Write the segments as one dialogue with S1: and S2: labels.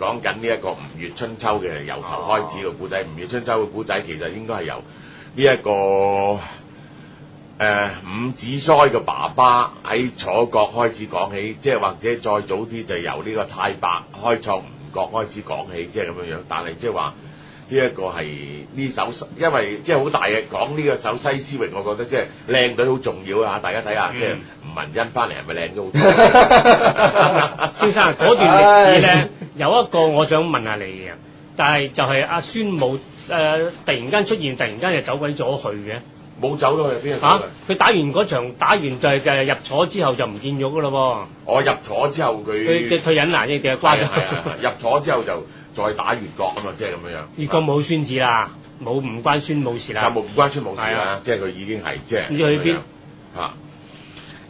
S1: 講緊呢一個吳越春秋嘅由頭開始嘅古仔。吳越春秋嘅古仔其實應該係由呢一個伍子胥嘅爸爸喺楚國開始講起，即係或者再早啲就由呢個太白開創吳國開始講起，即係咁樣樣。但係即係話呢一個係呢首，因為即係好大嘅講呢個首西施榮，我覺得即係靚女好重要啊！大家睇下，即係吳文欣翻嚟係咪靚咗好多？
S2: 先生嗰段歷史咧，有一個我想問下你嘅，但係就係阿孫武突然間出現，突然間就走鬼咗去嘅。
S1: 冇走咗去邊度？
S2: 佢打完嗰場，打完就係入楚之後就唔見咗噶咯喎。
S1: 我入楚之後佢
S2: 退隱啦，定係關？
S1: 係入楚之後就再打越國啊嘛，即係咁樣樣。
S2: 越國冇孫子啦，唔關孫武事啦。
S1: 就唔關孫武事啦，即係佢已經係即係。
S2: 唔知去邊？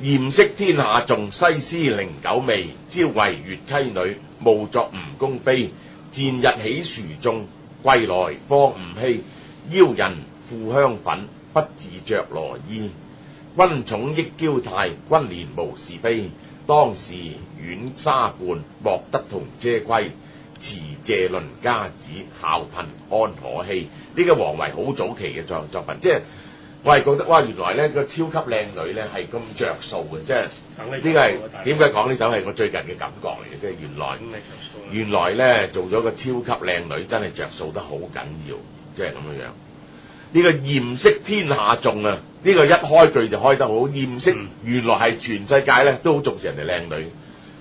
S1: 嚴飾天下重，西施零九味。朝為越溪女，暮作吳宮妃。戰日起殊眾，歸來方吳熙。邀人賦香粉，不自着羅衣。君寵益嬌態，君憐無是非。當時遠沙畔，莫得同遮歸。持謝倫家子，孝貧安可欺。呢個王維好早期嘅作品，即係我係覺得哇，原來咧個超級靚女咧係咁着數嘅，即係呢個係點解講呢首係我最近嘅感覺嚟嘅，即係原來咧做咗個超級靚女真係着數得好緊要，即係咁樣樣。呢個嚴飾天下重啊！呢個一開句就開得好，嚴飾原來係全世界咧都好重視人哋靚女。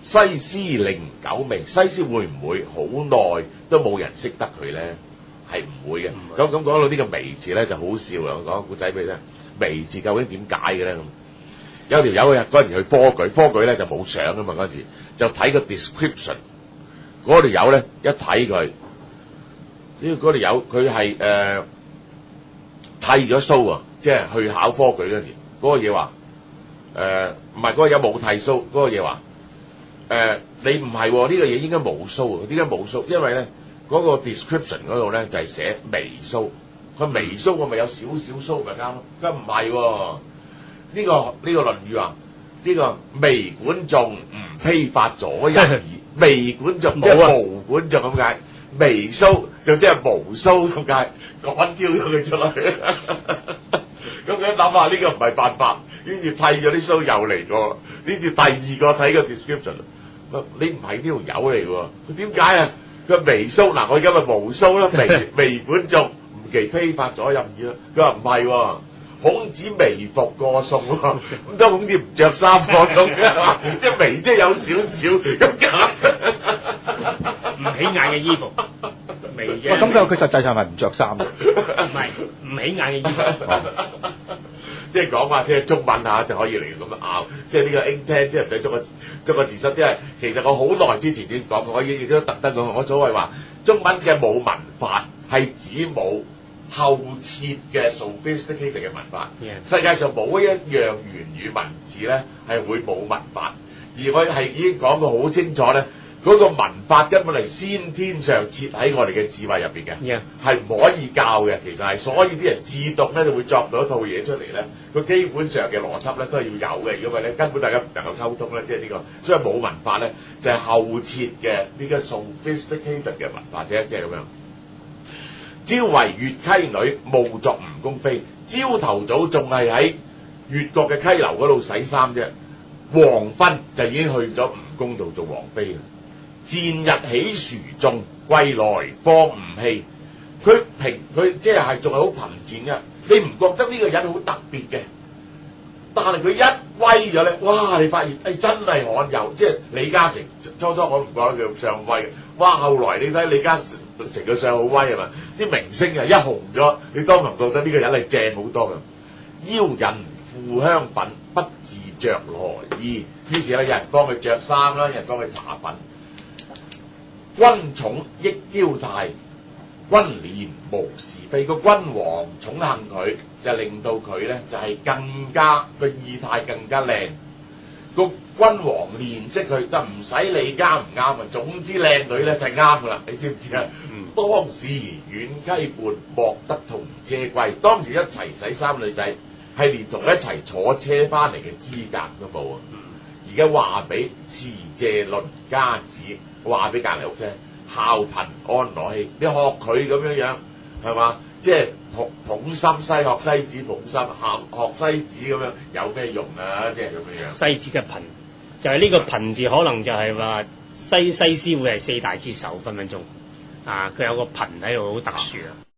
S1: 西施零九味，西施會唔會好耐都冇人識得佢咧？係唔會嘅。咁講到呢個微字咧就好笑啊！我講個故仔俾你聽，微字究竟點解嘅咧？咁有條友嗰陣時去科舉咧就冇相噶嘛，嗰陣時就睇個 description。嗰條友咧一睇佢，嗰條友佢係剃咗鬚啊！即係去考科舉嗰陣時，嗰個嘢話唔係嗰個有冇剃鬚，嗰個嘢話你唔係呢個嘢應該冇鬚，點解冇鬚？因為咧嗰個 description 嗰度咧就係寫微鬚，佢微鬚我咪有少少鬚咪啱咯。佢唔係呢個論語話呢個微管仲唔披發咗人耳，微管仲即係無管仲咁解，微鬚就即係無鬚咁解，趕丟咗佢出去。咁佢諗下呢個唔係辦法，跟住剃咗啲鬚又嚟過，呢次第二個睇個 description， 你唔係呢條友嚟喎，佢點解啊？佢微鬚嗱，我而家咪無鬚啦，微管仲唔其披發咗任耳啦。佢話唔係喎，孔子微服過宋喎，咁都孔子唔着衫過宋嘅，即係微即係有少少咁解，
S2: 唔起眼嘅衣服。
S3: 咁佢實際上係唔着衫嘅，
S2: 唔係唔起眼嘅衣服。
S1: 即係講話，即係中文下就可以嚟咁樣拗，即係呢個 intent， 即係唔使捉個字失，即係其實我好耐之前已經講過，我亦都特登講，我所謂話中文嘅冇文法係指冇後設嘅 sophisticated 嘅文法。世界上冇一樣言語文字咧係會冇文法，而我係已經講過好清楚咧。嗰個文法根本係先天上設喺我哋嘅智慧入邊嘅，係唔可以教嘅。其實係，所以啲人自動咧就會作到一套嘢出嚟咧。佢基本上嘅邏輯咧都係要有嘅，如果唔係咧根本大家唔能夠溝通咧，即係呢個。所以冇文法咧就係後設嘅呢個 sophisticated 嘅文法啫，即係咁樣。朝為越溪女，暮作吳宮妃。朝頭早仲係喺越國嘅溪流嗰度洗衫啫，黃昏就已經去咗吳宮度做王妃啦。戰日起殊眾，歸來方吳熙。佢即係仲係好貧賤嘅，你唔覺得呢個人好特別嘅？但係佢一威咗咧，哇！你發現真係罕有，即係李嘉誠初我唔覺得佢上威嘅，哇！後來你睇李嘉誠嘅上好威係嘛？啲明星啊一紅咗，你當然覺得呢個人係正好多嘅。邀人賦香粉，不自着羅衣。於是咧有人幫佢着衫啦，有人幫佢搽粉。君寵益嬌態，君憐無是非。個君王寵幸佢，就令到佢咧就係更加個意態更加靚。個君王憐惜佢，就唔使理啱唔啱啊。總之靚女咧就係啱噶啦，你知唔知啊？當時遠溪畔，莫得同車歸。當時一齊洗衫女仔係連同一齊坐車翻嚟嘅資格都冇啊！而家話俾持謝倫家子，話俾隔離屋聽，孝貧安樂戲，你學佢咁樣樣係嘛？即係捧心西學西子捧心，學西子咁樣有咩用啊？即係咁樣樣。
S2: 西子嘅貧就係呢個貧字，可能就係話西施會係四大之首分分鐘啊！佢有個貧喺度好特殊啊。